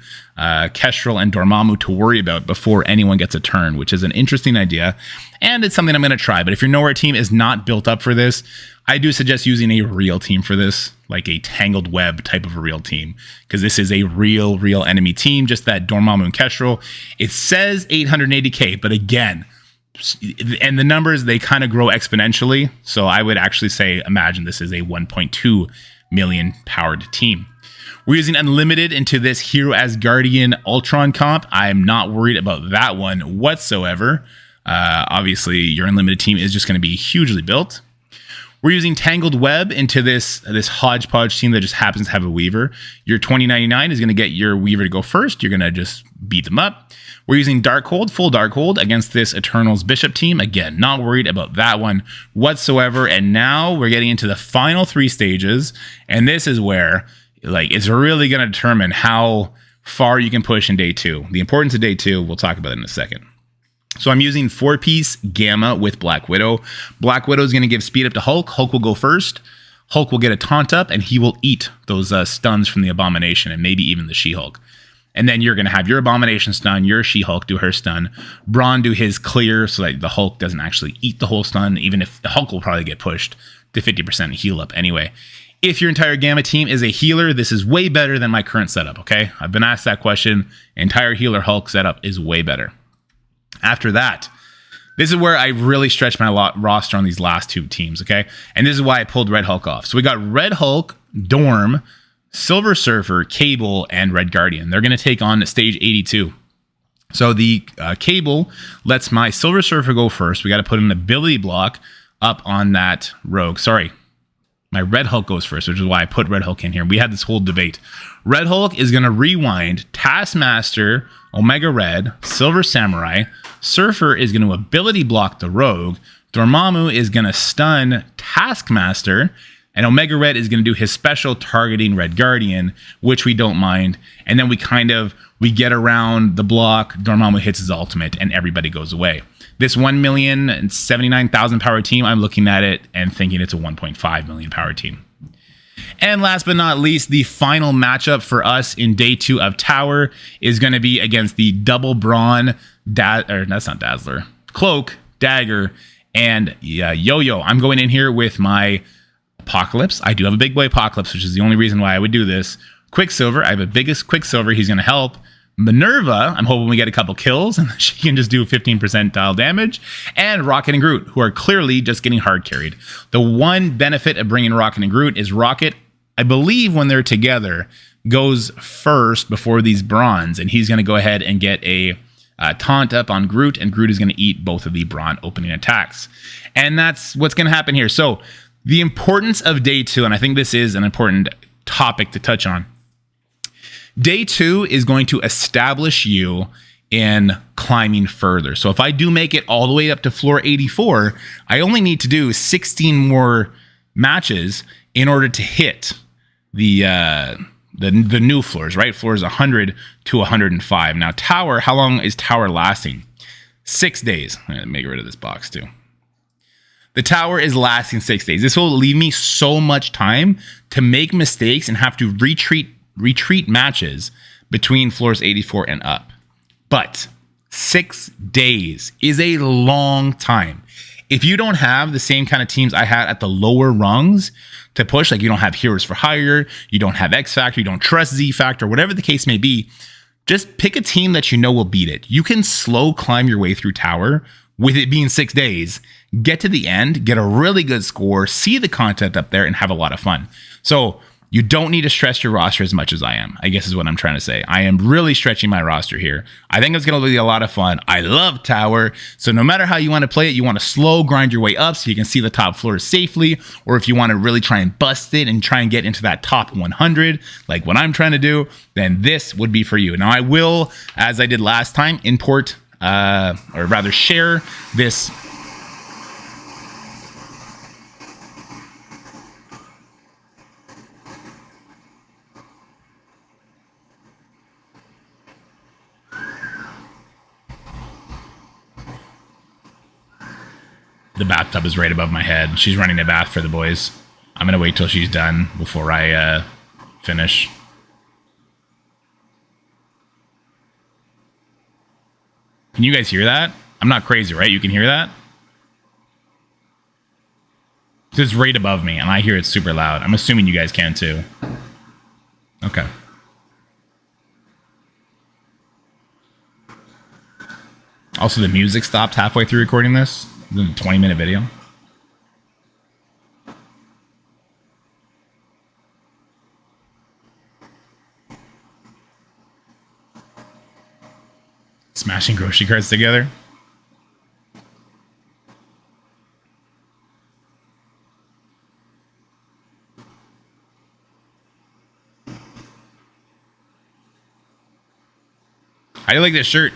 Kestrel and Dormammu to worry about before anyone gets a turn, which is an interesting idea. And it's something I'm going to try. But if your Nowhere team is not built up for this, I do suggest using a real team for this, like a Tangled Web type of a real team, because this is a real enemy team, just that Dormammu and Kestrel. It says 880k, but again, and the numbers, they kind of grow exponentially. So I would actually say, imagine this is a 1.2 million powered team. We're using Unlimited into this Hero Asgardian Ultron comp. I'm not worried about that one whatsoever. Obviously, your Unlimited team is just going to be hugely built. We're using Tangled Web into this hodgepodge team that just happens to have a Weaver. Your 2099 is going to get your Weaver to go first. You're going to just beat them up. We're using Darkhold, full Darkhold, against this Eternals Bishop team. Again, not worried about that one whatsoever. And now we're getting into the final 3 stages. And this is where, it's really going to determine how far you can push in day 2. The importance of day 2, we'll talk about it in a second. So I'm using 4-piece Gamma with Black Widow. Black Widow is going to give speed up to Hulk. Hulk will go first. Hulk will get a taunt up, and he will eat those stuns from the Abomination and maybe even the She-Hulk. And then you're going to have your Abomination stun, your She-Hulk do her stun, Braun do his clear so that the Hulk doesn't actually eat the whole stun, even if the Hulk will probably get pushed to 50% heal up anyway. If your entire Gamma team is a healer, this is way better than my current setup, okay? I've been asked that question. Entire healer Hulk setup is way better. After that, this is where I really stretched my roster on these last 2 teams, okay? And this is why I pulled Red Hulk off. So we got Red Hulk, Dorm, Silver Surfer, Cable, and Red Guardian. They're going to take on stage 82. So the Cable lets my Silver Surfer go first. We got to put an ability block up on that rogue. Sorry, my Red Hulk goes first, which is why I put Red Hulk in here. We had this whole debate. Red Hulk is going to rewind Taskmaster, Omega Red, Silver Samurai. Surfer is going to ability block the rogue. Dormammu is going to stun Taskmaster. And Omega Red is going to do his special targeting Red Guardian, which we don't mind. And then we get around the block. Dormammu hits his ultimate and everybody goes away. This 1,079,000 power team, I'm looking at it and thinking it's a 1.5 million power team. And last but not least, the final matchup for us in day 2 of Tower is going to be against the double brawn, that's not Dazzler, Cloak, Dagger, and Yo-Yo. I'm going in here with my Apocalypse. I do have a big boy Apocalypse, which is the only reason why I would do this. Quicksilver, I have a biggest Quicksilver. He's going to help. Minerva, I'm hoping we get a couple kills and she can just do 15% tile damage. And Rocket and Groot, who are clearly just getting hard carried. The one benefit of bringing Rocket and Groot is Rocket, I believe when they're together, goes first before these bronze. And he's going to go ahead and get a taunt up on Groot. And Groot is going to eat both of the brawn opening attacks. And that's what's going to happen here. So the importance of day 2, and I think this is an important topic to touch on. Day 2 is going to establish you in climbing further. So if I do make it all the way up to floor 84, I only need to do 16 more matches in order to hit the new floors, right? Floors 100 to 105. Now Tower, how long is Tower lasting? 6 days. I'm going to get rid of this box too. The Tower is lasting 6 days. This will leave me so much time to make mistakes and have to retreat matches between floors 84 and up. But 6 days is a long time. If you don't have the same kind of teams I had at the lower rungs to push, like you don't have Heroes for Hire, you don't have X Factor, you don't trust Z Factor, whatever the case may be, just pick a team that you know will beat it. You can slow climb your way through Tower with it being 6 days, get to the end, get a really good score, see the content up there, and have a lot of fun. So you don't need to stress your roster as much as I am, I guess is what I'm trying to say. I am really stretching my roster here. I think it's going to be a lot of fun. I love Tower. So no matter how you want to play it, you want to slow grind your way up so you can see the top floors safely. Or if you want to really try and bust it and try and get into that top 100, like what I'm trying to do, then this would be for you. Now I will, as I did last time, import, or rather share this The bathtub is right above my head. She's running a bath for the boys. I'm going to wait till she's done before I finish. Can you guys hear that? I'm not crazy, right? You can hear that? It's right above me, and I hear it super loud. I'm assuming you guys can too. Okay. Also, the music stopped halfway through recording this. It's a 20-minute video. Smashing grocery carts together. How do you like this shirt?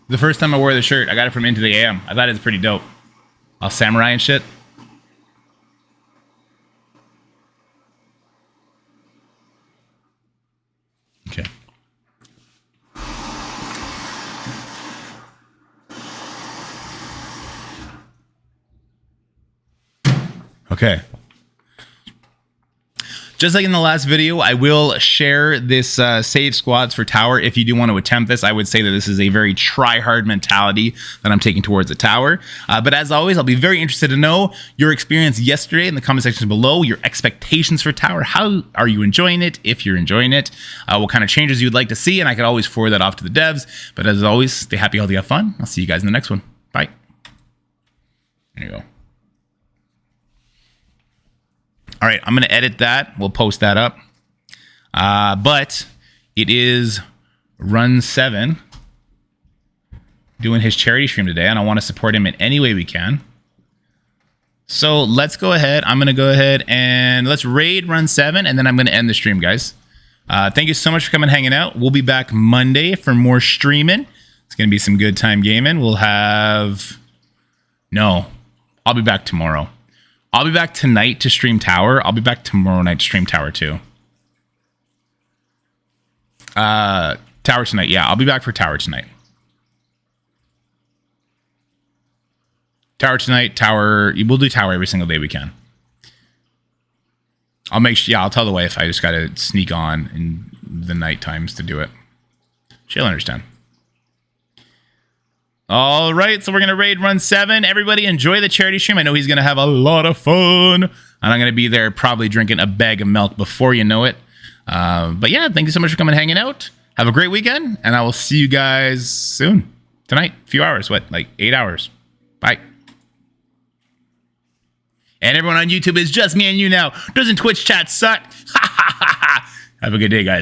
The first time I wore the shirt, I got it from Into the AM. I thought it was pretty dope. All samurai and shit. Okay. Okay. Just like in the last video, I will share this save squads for tower. If you do want to attempt this, I would say that this is a very try-hard mentality that I'm taking towards the tower. But as always, I'll be very interested to know your experience yesterday in the comment section below, your expectations for tower. How are you enjoying it? If you're enjoying it, what kind of changes you'd like to see, and I could always forward that off to the devs. But as always, stay happy, healthy, have fun. I'll see you guys in the next one. Bye. There you go. All right, I'm going to edit that. We'll post that up. But it is Run 7 doing his charity stream today, and I want to support him in any way we can. So let's go ahead. I'm going to go ahead and let's raid Run 7, and then I'm going to end the stream, guys. Thank you so much for coming and hanging out. We'll be back Monday for more streaming. It's going to be some good time gaming. We'll have... No, I'll be back tomorrow. I'll be back tonight to stream Tower. I'll be back tomorrow night to stream Tower too. Tower tonight. Yeah, I'll be back for Tower tonight. Tower tonight, Tower. We'll do Tower every single day we can. I'll make sure. Yeah, I'll tell the wife I just got to sneak on in the night times to do it. She'll understand. All right, so we're going to raid Run 7. Everybody enjoy the charity stream. I know he's going to have a lot of fun. And I'm going to be there probably drinking a bag of milk before you know it. But yeah, thank you so much for coming and hanging out. Have a great weekend, and I will see you guys soon. Tonight, a few hours. What, like 8 hours? Bye. And everyone on YouTube is just me and you now. Doesn't Twitch chat suck? Have a good day, guys.